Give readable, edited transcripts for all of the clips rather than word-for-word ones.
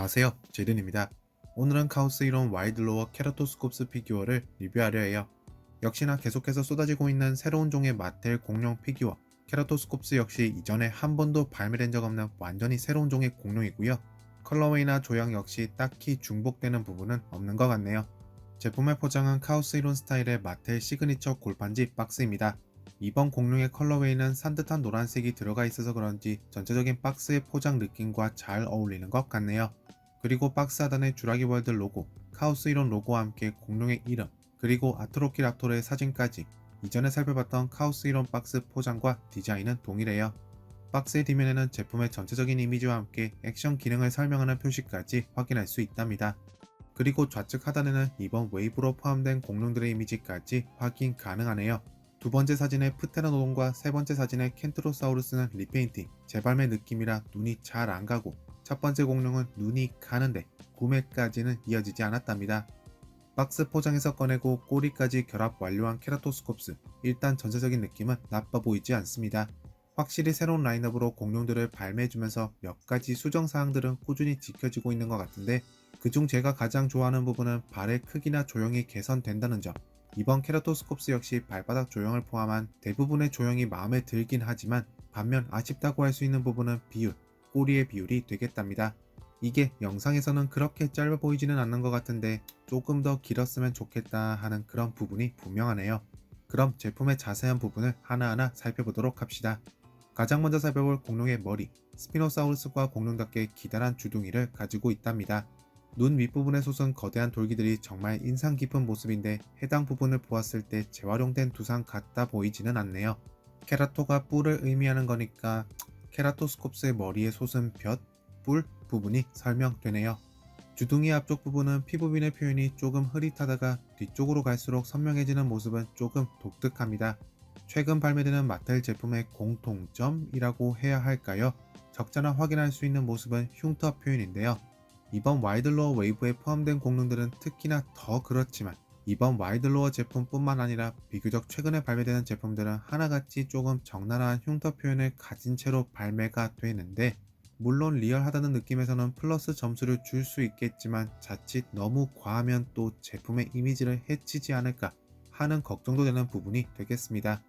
안녕하세요, 제든입니다. 오늘은 카오스 이론 와이드로어 케라토스콥스 피규어를 리뷰하려 해요. 역시나 계속해서 쏟아지고 있는 새로운 종의 마텔 공룡 피규어 케라토스콥스 역시 이전에 한 번도 발매된 적 없는 완전히 새로운 종의 공룡이고요. 컬러웨이나 조형 역시 딱히 중복되는 부분은 없는 것 같네요. 제품의 포장은 카오스 이론 스타일의 마텔 시그니처 골판지 박스입니다. 이번 공룡의 컬러웨이는 산뜻한 노란색이 들어가 있어서 그런지 전체적인 박스의 포장 느낌과 잘 어울리는 것 같네요. 그리고 박스 하단의 주라기 월드 로고, 카오스 이론 로고와 함께 공룡의 이름, 그리고 아트로키랍토르의 사진까지 이전에 살펴봤던 카오스 이론 박스 포장과 디자인은 동일해요. 박스의 뒷면에는 제품의 전체적인 이미지와 함께 액션 기능을 설명하는 표시까지 확인할 수 있답니다. 그리고 좌측 하단에는 이번 웨이브로 포함된 공룡들의 이미지까지 확인 가능하네요. 두 번째 사진의 프테라노돈과 세 번째 사진의 켄트로사우루스는 리페인팅, 재발매 느낌이라 눈이 잘 안 가고 첫 번째 공룡은 눈이 가는데 구매까지는 이어지지 않았답니다. 박스 포장에서 꺼내고 꼬리까지 결합 완료한 케라토스콥스, 일단 전체적인 느낌은 나빠 보이지 않습니다. 확실히 새로운 라인업으로 공룡들을 발매해주면서 몇 가지 수정사항들은 꾸준히 지켜지고 있는 것 같은데 그중 제가 가장 좋아하는 부분은 발의 크기나 조형이 개선된다는 점. 이번 케라토스콥스 역시 발바닥 조형을 포함한 대부분의 조형이 마음에 들긴 하지만 반면 아쉽다고 할 수 있는 부분은 비율, 꼬리의 비율이 되겠답니다. 이게 영상에서는 그렇게 짧아 보이지는 않는 것 같은데 조금 더 길었으면 좋겠다 하는 그런 부분이 분명하네요. 그럼 제품의 자세한 부분을 하나하나 살펴보도록 합시다. 가장 먼저 살펴볼 공룡의 머리, 스피노사우루스과 공룡답게 기다란 주둥이를 가지고 있답니다. 눈 윗부분에 솟은 거대한 돌기들이 정말 인상 깊은 모습인데 해당 부분을 보았을 때 재활용된 두상 같아 보이지는 않네요. 케라토가 뿔을 의미하는 거니까 케라토스콥스의 머리에 솟은 볕, 뿔 부분이 설명되네요. 주둥이 앞쪽 부분은 피부빈의 표현이 조금 흐릿하다가 뒤쪽으로 갈수록 선명해지는 모습은 조금 독특합니다. 최근 발매되는 마텔 제품의 공통점이라고 해야 할까요? 적잖아 확인할 수 있는 모습은 흉터 표현인데요. 이번 와이드로어 웨이브에 포함된 공룡들은 특히나 더 그렇지만 이번 와이드로어 제품뿐만 아니라 비교적 최근에 발매되는 제품들은 하나같이 조금 적나라한 흉터 표현을 가진 채로 발매가 되는데 물론 리얼하다는 느낌에서는 플러스 점수를 줄 수 있겠지만 자칫 너무 과하면 또 제품의 이미지를 해치지 않을까 하는 걱정도 되는 부분이 되겠습니다.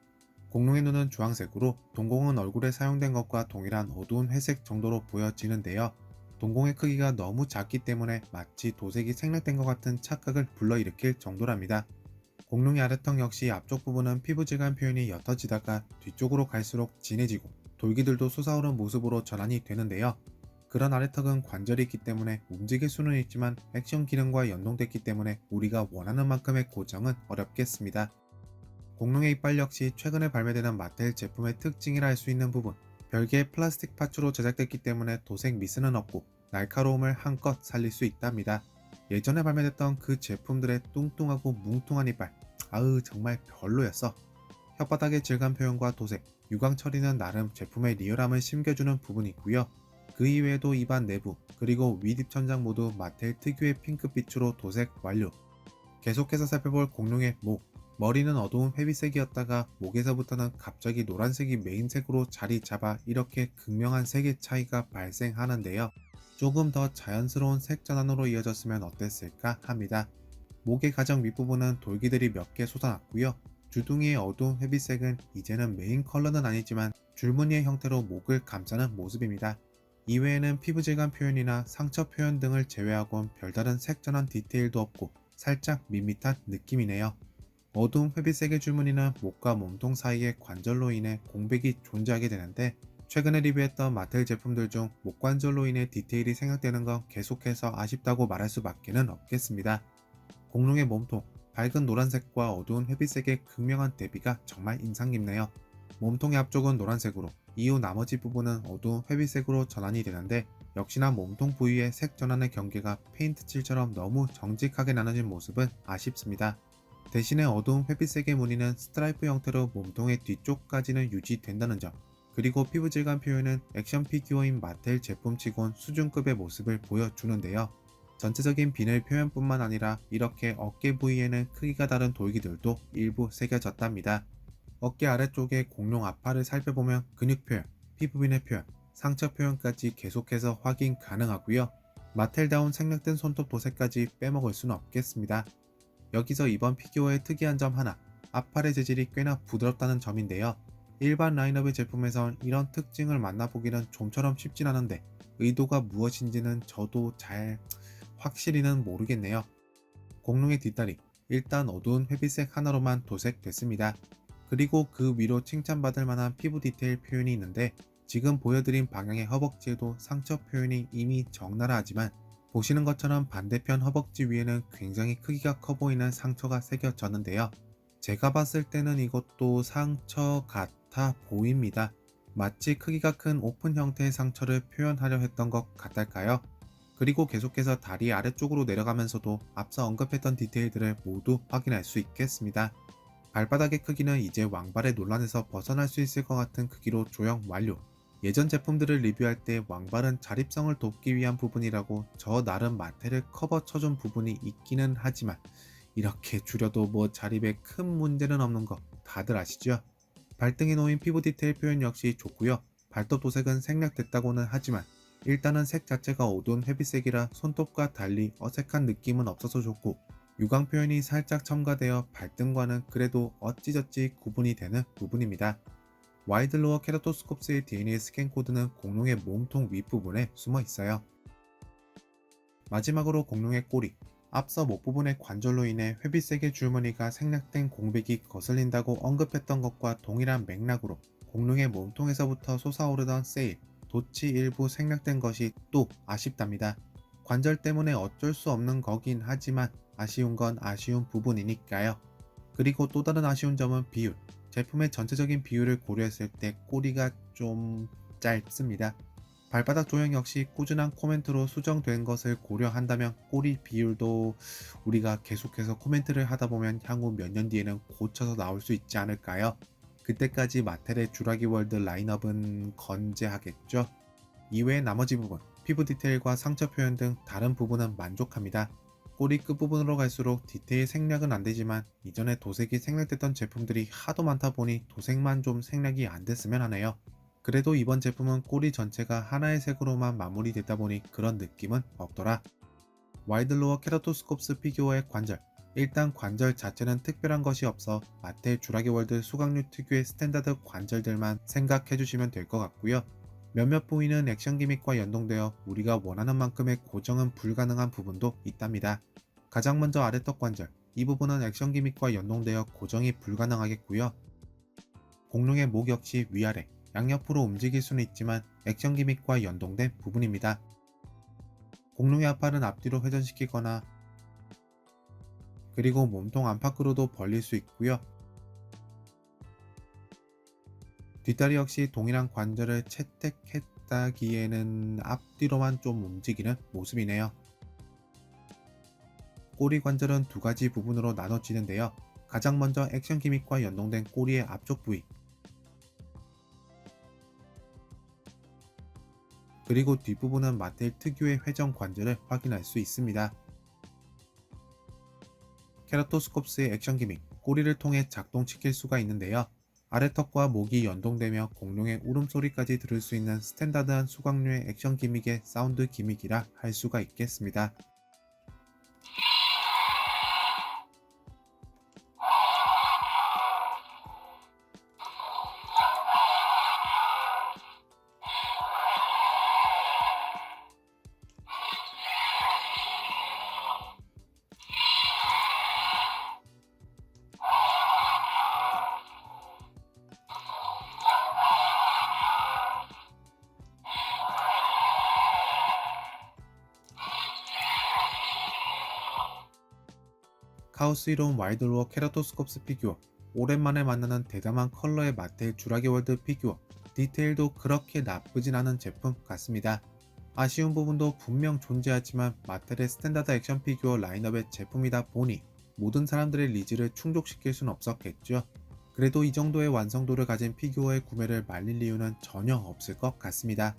공룡의 눈은 주황색으로 동공은 얼굴에 사용된 것과 동일한 어두운 회색 정도로 보여지는데요. 동공의 크기가 너무 작기 때문에 마치 도색이 생략된 것 같은 착각을 불러일으킬 정도랍니다. 공룡의 아래턱 역시 앞쪽 부분은 피부 질감 표현이 옅어지다가 뒤쪽으로 갈수록 진해지고 돌기들도 솟아오른 모습으로 전환이 되는데요. 그런 아래턱은 관절이 있기 때문에 움직일 수는 있지만 액션 기능과 연동됐기 때문에 우리가 원하는 만큼의 고정은 어렵겠습니다. 공룡의 이빨 역시 최근에 발매되는 마텔 제품의 특징이라 할 수 있는 부분, 별개의 플라스틱 파츠로 제작됐기 때문에 도색 미스는 없고 날카로움을 한껏 살릴 수 있답니다. 예전에 발매됐던 그 제품들의 뚱뚱하고 뭉퉁한 이빨, 정말 별로였어. 혓바닥의 질감 표현과 도색, 유광 처리는 나름 제품의 리얼함을 심겨주는 부분이 있고요. 그 이외에도 입안 내부, 그리고 윗 입천장 모두 마텔 특유의 핑크빛으로 도색 완료. 계속해서 살펴볼 공룡의 목, 머리는 어두운 회비색이었다가 목에서부터는 갑자기 노란색이 메인색으로 자리 잡아 이렇게 극명한 색의 차이가 발생하는데요. 조금 더 자연스러운 색 전환으로 이어졌으면 어땠을까 합니다. 목의 가장 윗부분은 돌기들이 몇 개 솟아났고요. 주둥이의 어두운 회비색은 이제는 메인 컬러는 아니지만 줄무늬의 형태로 목을 감싸는 모습입니다. 이외에는 피부 질감 표현이나 상처 표현 등을 제외하곤 별다른 색 전환 디테일도 없고 살짝 밋밋한 느낌이네요. 어두운 회비색의 줄무늬는 목과 몸통 사이의 관절로 인해 공백이 존재하게 되는데 최근에 리뷰했던 마텔 제품들 중 목관절로 인해 디테일이 생략되는 건 계속해서 아쉽다고 말할 수밖에 없겠습니다. 공룡의 몸통, 밝은 노란색과 어두운 회비색의 극명한 대비가 정말 인상 깊네요. 몸통의 앞쪽은 노란색으로, 이후 나머지 부분은 어두운 회비색으로 전환이 되는데 역시나 몸통 부위의 색 전환의 경계가 페인트 칠처럼 너무 정직하게 나눠진 모습은 아쉽습니다. 대신에 어두운 회빛색의 무늬는 스트라이프 형태로 몸통의 뒤쪽까지는 유지된다는 점, 그리고 피부 질감 표현은 액션 피규어인 마텔 제품치곤 수준급의 모습을 보여주는데요. 전체적인 비늘 표현뿐만 아니라 이렇게 어깨 부위에는 크기가 다른 돌기들도 일부 새겨졌답니다. 어깨 아래쪽에 공룡 앞팔을 살펴보면 근육 표현, 피부빈의 표현, 상처 표현까지 계속해서 확인 가능하고요. 마텔다운 생략된 손톱 도색까지 빼먹을 수는 없겠습니다. 여기서 이번 피규어의 특이한 점 하나, 앞팔의 재질이 꽤나 부드럽다는 점인데요. 일반 라인업의 제품에선 이런 특징을 만나보기는 좀처럼 쉽진 않은데 의도가 무엇인지는 저도 잘 확실히는 모르겠네요. 공룡의 뒷다리, 일단 어두운 회빛색 하나로만 도색됐습니다. 그리고 그 위로 칭찬받을 만한 피부 디테일 표현이 있는데 지금 보여드린 방향의 허벅지에도 상처 표현이 이미 적나라하지만 보시는 것처럼 반대편 허벅지 위에는 굉장히 크기가 커 보이는 상처가 새겨졌는데요. 제가 봤을 때는 이것도 상처 같아 보입니다. 마치 크기가 큰 오픈 형태의 상처를 표현하려 했던 것 같달까요? 그리고 계속해서 다리 아래쪽으로 내려가면서도 앞서 언급했던 디테일들을 모두 확인할 수 있겠습니다. 발바닥의 크기는 이제 왕발의 논란에서 벗어날 수 있을 것 같은 크기로 조형 완료. 예전 제품들을 리뷰할 때 왕발은 자립성을 돕기 위한 부분이라고 저 나름 마텔을 커버 쳐준 부분이 있기는 하지만 이렇게 줄여도 뭐 자립에 큰 문제는 없는 거 다들 아시죠? 발등에 놓인 피부 디테일 표현 역시 좋고요. 발톱 도색은 생략됐다고는 하지만 일단은 색 자체가 어두운 회빛색이라 손톱과 달리 어색한 느낌은 없어서 좋고 유광 표현이 살짝 첨가되어 발등과는 그래도 어찌저찌 구분이 되는 부분입니다. 와이드로어 케라토스콥스의 DNA 스캔 코드는 공룡의 몸통 윗부분에 숨어 있어요. 마지막으로 공룡의 꼬리. 앞서 목 부분의 관절로 인해 회빛색의 줄무늬가 생략된 공백이 거슬린다고 언급했던 것과 동일한 맥락으로 공룡의 몸통에서부터 솟아오르던 세일, 돛이 일부 생략된 것이 또 아쉽답니다. 관절 때문에 어쩔 수 없는 거긴 하지만 아쉬운 건 아쉬운 부분이니까요. 그리고 또 다른 아쉬운 점은 비율. 제품의 전체적인 비율을 고려했을 때 꼬리가 좀 짧습니다. 발바닥 조형 역시 꾸준한 코멘트로 수정된 것을 고려한다면 꼬리 비율도 우리가 계속해서 코멘트를 하다 보면 향후 몇 년 뒤에는 고쳐서 나올 수 있지 않을까요? 그때까지 마텔의 주라기 월드 라인업은 건재하겠죠? 이외의 나머지 부분, 피부 디테일과 상처 표현 등 다른 부분은 만족합니다. 꼬리 끝부분으로 갈수록 디테일 생략은 안되지만 이전에 도색이 생략됐던 제품들이 하도 많다 보니 도색만 좀 생략이 안됐으면 하네요. 그래도 이번 제품은 꼬리 전체가 하나의 색으로만 마무리됐다 보니 그런 느낌은 없더라. 와이드로어 케라토스콥스 피규어의 관절. 일단 관절 자체는 특별한 것이 없어 마텔 주라기 월드 수강류 특유의 스탠다드 관절들만 생각해주시면 될 것 같고요. 몇몇 부위는 액션 기믹과 연동되어 우리가 원하는 만큼의 고정은 불가능한 부분도 있답니다. 가장 먼저 아래턱 관절. 이 부분은 액션 기믹과 연동되어 고정이 불가능하겠고요. 공룡의 목 역시 위아래, 양옆으로 움직일 수는 있지만 액션 기믹과 연동된 부분입니다. 공룡의 앞팔은 앞뒤로 회전시키거나 그리고 몸통 안팎으로도 벌릴 수 있고요. 뒷다리 역시 동일한 관절을 채택했다기에는 앞뒤로만 좀 움직이는 모습이네요. 꼬리 관절은 두 가지 부분으로 나눠지는데요. 가장 먼저 액션 기믹과 연동된 꼬리의 앞쪽 부위, 그리고 뒷부분은 마텔 특유의 회전 관절을 확인할 수 있습니다. 케라토스콥스의 액션 기믹, 꼬리를 통해 작동시킬 수가 있는데요. 아래턱과 목이 연동되며 공룡의 울음소리까지 들을 수 있는 스탠다드한 수강류의 액션 기믹의 사운드 기믹이라 할 수가 있겠습니다. 카오스 이로운 와이드로어 케라토스콥스 피규어. 오랜만에 만나는 대담한 컬러의 마텔 주라기 월드 피규어. 디테일도 그렇게 나쁘진 않은 제품 같습니다. 아쉬운 부분도 분명 존재하지만 마텔의 스탠다드 액션 피규어 라인업의 제품이다 보니 모든 사람들의 니즈를 충족시킬 순 없었겠죠. 그래도 이 정도의 완성도를 가진 피규어의 구매를 말릴 이유는 전혀 없을 것 같습니다.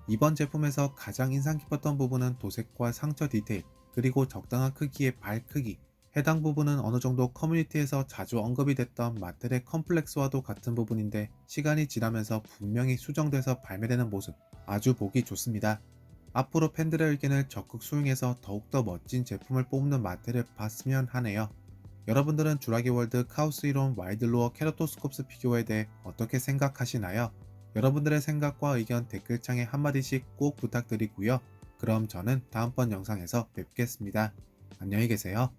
이번 제품에서 가장 인상 깊었던 부분은 도색과 상처 디테일, 그리고 적당한 크기의 발 크기. 해당 부분은 어느 정도 커뮤니티에서 자주 언급이 됐던 마텔의 컴플렉스와도 같은 부분인데 시간이 지나면서 분명히 수정돼서 발매되는 모습 아주 보기 좋습니다. 앞으로 팬들의 의견을 적극 수용해서 더욱더 멋진 제품을 뽑는 마테를 봤으면 하네요. 여러분들은 주라기 월드 카오스 이론 와이드로어 케라토스콥스 피규어에 대해 어떻게 생각하시나요? 여러분들의 생각과 의견 댓글창에 한마디씩 꼭 부탁드리고요. 그럼 저는 다음번 영상에서 뵙겠습니다. 안녕히 계세요.